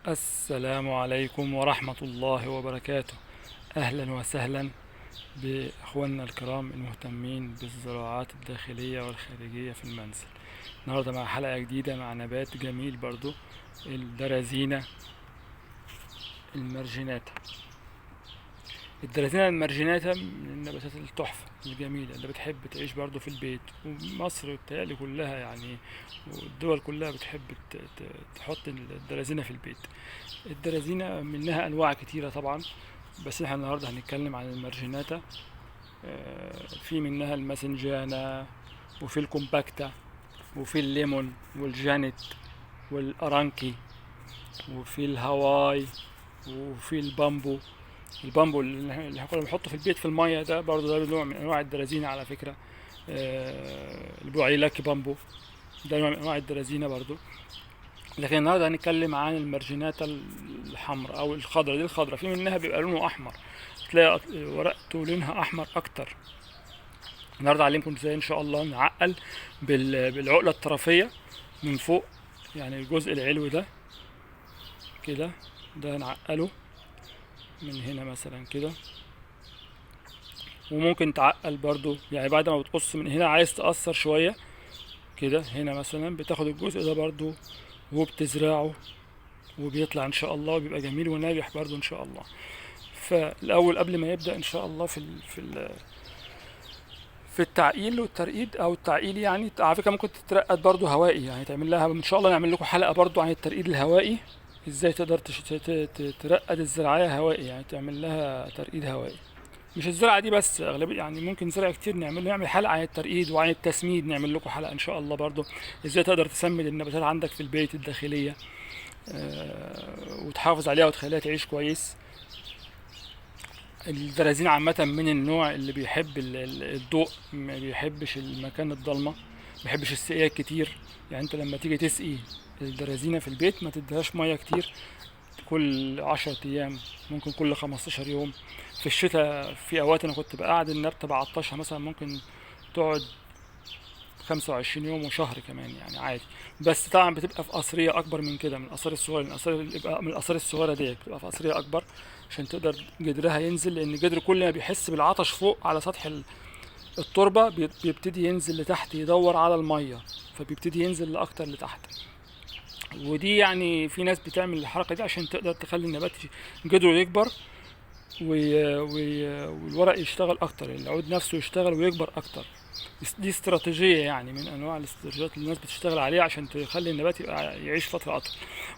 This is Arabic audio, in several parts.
السلام عليكم ورحمة الله وبركاته. أهلا وسهلا بإخواننا الكرام المهتمين بالزراعات الداخلية والخارجية في المنزل. النهاردة مع حلقة جديدة مع نبات جميل برضو، الدرازينا المرجيناتا. الدرازينا المرجيناتا من النباتات التحفة الجميلة اللي بتحب تعيش برضو في البيت، ومصر والتهيألي كلها يعني والدول كلها بتحب تحط الدرازينا في البيت. الدرازينا منها انواع كتيره طبعا، بس احنا النهارده هنتكلم عن المارجيناتا. في منها الماسنجانا، وفي الكومباكتا، وفي الليمون والجانت والارانكي، وفي الهواي، وفي البامبو. البامبو اللي احنا كنا بنحطه في البيت في الميه ده برضه ده نوع من انواع الدرازينا على فكره. اللي بيقولوا عليه لاكي بامبو، ده نوع من انواع الدرازينا برضه. لكن النهارده هنتكلم عن المارجيناتا الحمراء او الخضراء. دي الخضراء في منها بيبقى لونه احمر، تلاقي ورقته لونها احمر اكتر. النهارده علمكم ازاي ان شاء الله نعقل بالعقله الطرفيه من فوق، يعني الجزء العلوي ده كده، ده نعقله من هنا مثلا كده. وممكن تعقل برضو يعني بعد ما بتقص من هنا عايز تقصر شويه كده، هنا مثلا بتاخد الجزء ده برضو وبتزرعه وبيطلع ان شاء الله وبيبقى جميل وناجح برضو ان شاء الله. فالاول قبل ما يبدا ان شاء الله في التعقيل والترقيد او التعقيل، يعني على فكره ممكن تترقد برضو هوائي، يعني تعمل لها ان شاء الله نعمل لكم حلقه برضو عن الترقيد الهوائي، ازاي تقدر ترقد الزراعيه هوائي، يعني تعمل لها ترقيد هوائي. مش الزرعه دي بس، اغلبيه يعني ممكن زرع كتير نعمل حلقه عن الترقيد وعن التسميد، نعمل لكم حلقه ان شاء الله برضو ازاي تقدر تسمد النباتات عندك في البيت الداخليه، وتحافظ عليها وتخليها تعيش كويس. البرازيل عامة من النوع اللي بيحب الضوء، ما بيحبش المكان الضلمة، ما بيحبش السقيا كتير. يعني انت لما تيجي تسقي البرازينة في البيت ما تديهاش مية كتير، كل 10 ايام، ممكن كل 15 يوم. في الشتاء في اوقات انا كنت بقعد النبتة بعطشها مثلا ممكن تقعد 25 يوم وشهر كمان يعني عادي. بس طبعا بتبقى في قصرية أكبر من كده، من القصاري الصغيرة، من القصاري الصغيرة ديت بتبقى في قصرية أكبر عشان تقدر جدرها ينزل، لأن الجدر كل ما بيحس بالعطش فوق على سطح التربة بيبتدي ينزل لتحت يدور على المية، فبيبتدي ينزل لأكتر لتحت. ودي يعني في ناس بتعمل الحركة دي عشان تقدر تخلي النبات جدره يكبر والورق يشتغل أكتر، العود نفسه يشتغل ويكبر أكتر. دي استراتيجية يعني من أنواع الاستراتيجيات اللي الناس بتشتغل عليها عشان تخلي النبات يبقى يعيش فترة أطول.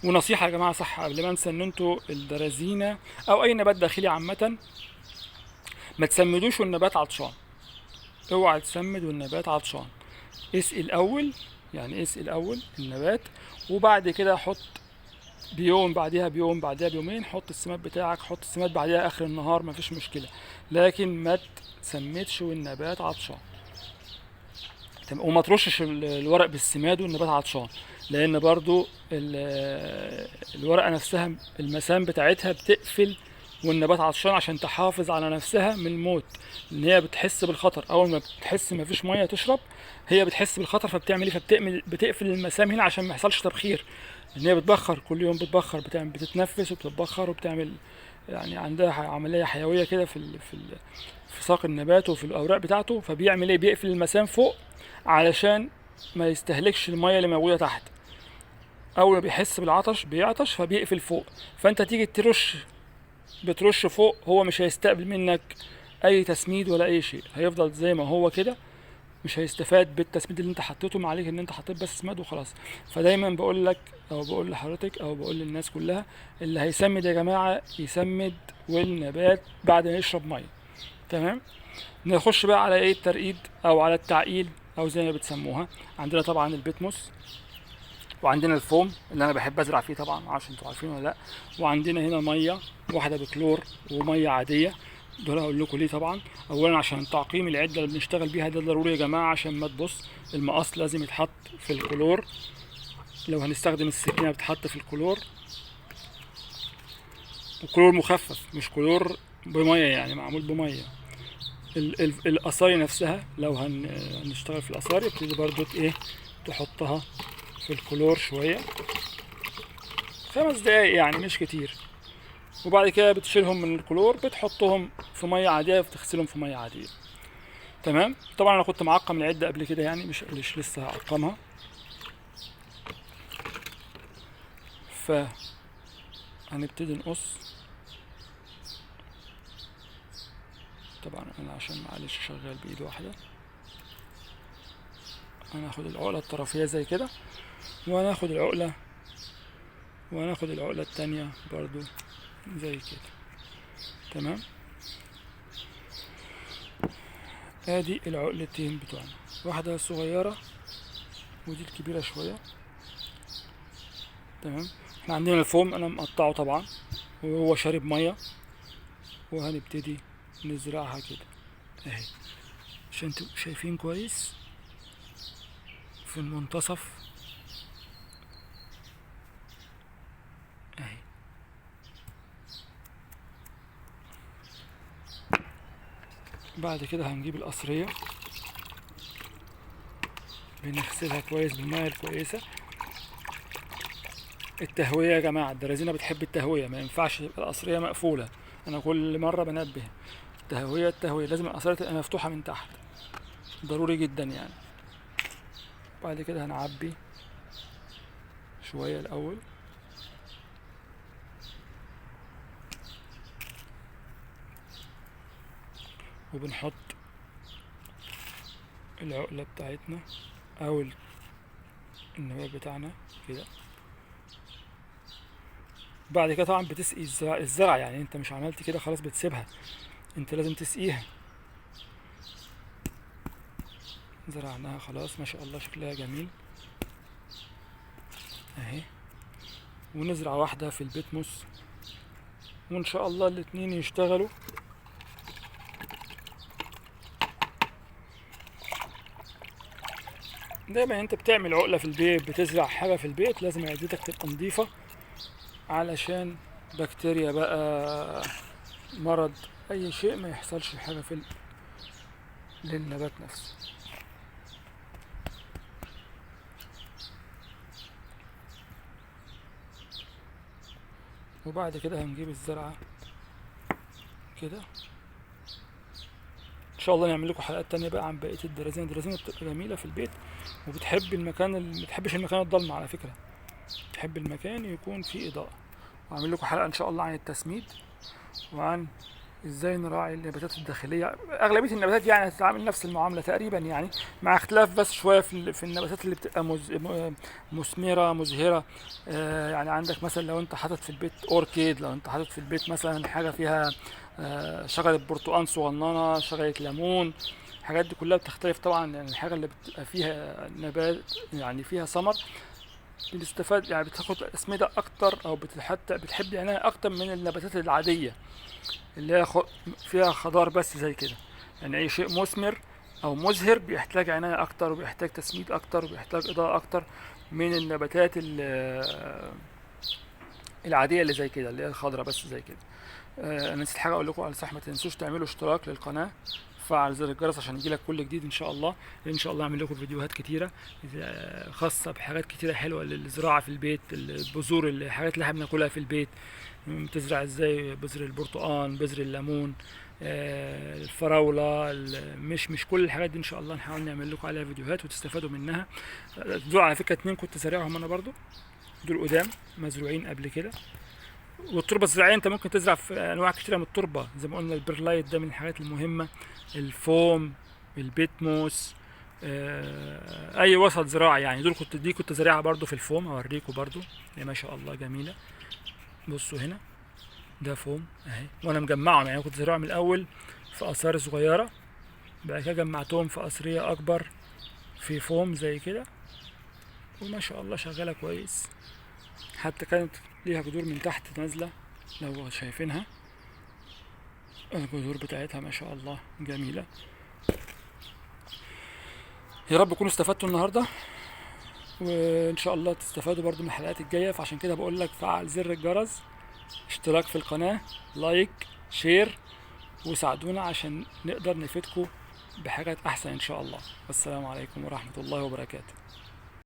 ونصيحة يا جماعة صح قبل ما أنسى، إن أنتوا الدرازينة أو أي نبات داخلي عامة ما تسمدوش والنبات عطشان. اوعى تسمد والنبات عطشان. اسقي الأول، يعني اسقي الأول النبات، وبعد كده حط بيوم بعدها بيوم بعدها بيومين، حط السماد بتاعك، حط السماد بعدها آخر النهار، مفيش مشكلة. لكن ما تسمدش والنبات عطشان. وما ترشش الورق بالسماد والنبات عطشان، لان برضو الورقه نفسها المسام بتاعتها بتقفل والنبات عطشان عشان تحافظ على نفسها من الموت، لان هي بتحس بالخطر. اول ما بتحس ما فيش ميه تشرب هي بتحس بالخطر، فبتعمل ايه؟ بتقفل المسام هنا عشان ما يحصلش تبخير، لان هي بتبخر كل يوم، بتبخر، بتتنفس وبتتبخر وبتعمل يعني عندها عمليه حيويه كده في ساق النبات وفي الاوراق بتاعته. فبيعمل ايه؟ بيقفل المسام فوق علشان ما يستهلكش الميه اللي موجوده تحت. اول ما بيحس بالعطش بيعطش فبيقفل فوق، فانت تيجي بترش فوق، هو مش هيستقبل منك اي تسميد ولا اي شيء، هيفضل زي ما هو كده، مش هيستفاد بالتسميد اللي انت حطيته. ما عليك ان انت حطيت بس سماد وخلاص. فدايما بقول لك او بقول لحضرتك او بقول للناس كلها، اللي هيسمد يا جماعه يسمد والنبات بعد ما يشرب ميه. تمام. نخش بقى على ايه؟ الترقيد او على التعقيل او زي ما بتسموها. عندنا طبعا البيتموس، وعندنا الفوم اللي انا بحب ازرع فيه طبعا، معرفش انتوا عارفين ولا لا. وعندنا هنا ميه واحده بكلور وميه عاديه. دول هقول لكم ليه. طبعا اولا عشان تعقيم العده اللي بنشتغل بيها ده ضروري يا جماعه، عشان ما تبص المقص لازم يتحط في الكلور. لو هنستخدم السكينه بتتحط في الكلور، وكلور مخفف مش كلور بميه، يعني معمول بميه. القصاري نفسها لو هنشتغل في القصاري ابتدي برضو ايه تحطها في الكلور شويه، 5 دقايق يعني مش كتير. وبعد كده بتشيلهم من الكلور، بتحطهم في ميه عاديه، بتغسلهم في ميه عاديه. تمام. طبعا انا كنت معقم العده قبل كده يعني، مش لسه هعقمها. فهنبتدي نقص. طبعا انا عشان معلش شغال بايد واحده، هناخد العقله الطرفيه زي كده، وهناخد العقله التانية برضو زي كده. تمام. ادي العقلتين بتوعنا، واحده صغيره ودي الكبيره شويه. تمام. احنا عندنا الفوم انا مقطعه طبعا وهو شارب ميه، وهنبتدي نزرعها كده اهي، عشان تبقوا شايفين كويس في المنتصف اهي. بعد كده هنجيب القصرية، بنغسلها كويس بالمية الكويسة. التهوية يا جماعة، الدرازينة بتحب التهوية، ما ينفعش تبقى القصرية مقفولة. انا كل مرة بنبه، التهوية لازم القصرية تبقى مفتوحة من تحت، ضروري جدا يعني. بعد كده هنعبي شوية الأول، وبنحط العقلة بتاعتنا أو النبات بتاعنا كده. بعد كده طبعا بتسقي الزرع يعني، انت مش عملت كده خلاص بتسيبها، انت لازم تسقيها. زرعناها خلاص ما شاء الله شكلها جميل اهي. ونزرع واحدة في البيتموس، وان شاء الله الاتنين يشتغلوا. دايما انت بتعمل عقلة في البيت، بتزرع حاجة في البيت، لازم عدتك تبقى نضيفة، علشان بكتيريا بقى، مرض، اي شيء ما يحصلش حاجة للنبات نفسه. وبعد كده هنجيب الزرعة كده. ان شاء الله نعمل لكم حلقات تانية بقى عن بقية الدرازين بتبقى جميلة في البيت، وبتحب المكان اللي متحبش المكان الضلمة على فكرة، تحب المكان يكون فيه إضاءة. وأعمل لكم حلقة إن شاء الله عن التسميد، وعن ازاي نراعي النباتات الداخلية. أغلبية النباتات يعني هتتعامل نفس المعاملة تقريبا يعني، مع اختلاف بس شوية في النباتات اللي بتبقى مثمرة مزهرة. يعني عندك مثلا لو انت حاطط في البيت أوركيد، لو انت حاطط في البيت مثلا حاجة فيها شجرة برتقال صغننة، شجرة ليمون، الحاجات دي كلها بتختلف طبعا. يعني الحاجة اللي بتبقى فيها نبات يعني فيها ثمر، بتستفاد يعني، بتاخد أسمدة أكتر، أو بتحب العناية أكتر من النباتات العادية اللي هي فيها خضار بس زي كده. يعني أي شيء مثمر أو مزهر بيحتاج عناية أكتر، وبيحتاج تسميد أكتر، وبيحتاج إضاءة أكتر من النباتات العادية اللي زي كده، اللي هي الخضرة بس زي كده. أنا نسيت حاجة أقول لكم على صح، ما تنسوش تعملوا اشتراك للقناة، فعل زر الجرس عشان يجيلك كل جديد ان شاء الله. ان شاء الله اعمل لكم فيديوهات كتيره خاصه بحاجات كتيره حلوه للزراعه في البيت، البذور، الحاجات اللي احنا بناكلها في البيت، تزرع ازاي بذر البرتقال، بذر الليمون، الفراوله، مش كل الحاجات دي ان شاء الله نحاول نعمل لكم عليها فيديوهات وتستفادوا منها. دول على فكره 2 كنت زارعهم انا برضو، دول قدام مزروعين قبل كده. والتربه الزراعيه انت ممكن تزرع في انواع كتيره من التربه، زي ما قلنا البرلايت ده من الحاجات المهمه، الفوم، البيتموس، اي وسط زراعي يعني. دي كنت زارعها برضو في الفوم، اوريكم برضو هي ما شاء الله جميله. بصوا هنا ده فوم اهي، وانا مجمعهم يعني، كنت زارعهم من الاول في اثار صغيره، بعد كده جمعتهم في قصريه اكبر في فوم زي كده، وما شاء الله شغاله كويس. حتى كانت ليها جذور من تحت نازله لو شايفينها، الجذور بتاعتها ما شاء الله جميله. يا رب تكونوا استفدتوا النهارده، وان شاء الله تستفادوا برضو من الحلقات الجايه. فعشان كده بقول لك فعل زر الجرس، اشتراك في القناه، لايك، شير، وساعدونا عشان نقدر نفيدكم بحاجات احسن ان شاء الله. والسلام عليكم ورحمه الله وبركاته.